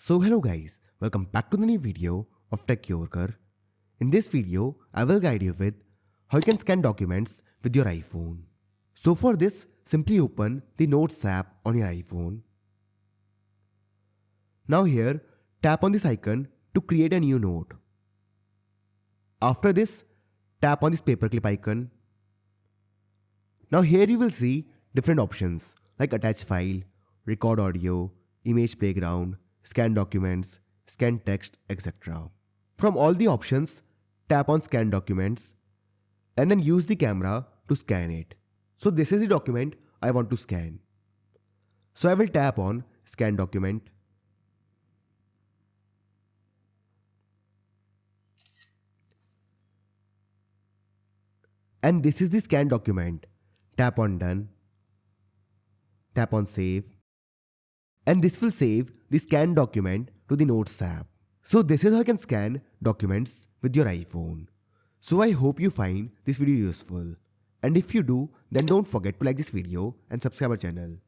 So hello guys, welcome back to the new video of Tech Yorker. In this video, I will guide you with how you can scan documents with your iPhone. So for this, simply open the Notes app on your iPhone. Now here, tap on this icon to create a new note. After this, tap on this paperclip icon. Now here you will see different options like attach file, record audio, image playground, scan documents, scan text, etc. From all the options, tap on scan documents and then use the camera to scan it. So this is the document I want to scan. So I will tap on scan document. And this is the scan document. Tap on done. Tap on save. And this will save the scanned document to the Notes app. So this is how you can scan documents with your iPhone. So I hope you find this video useful. And if you do, then don't forget to like this video and subscribe our channel.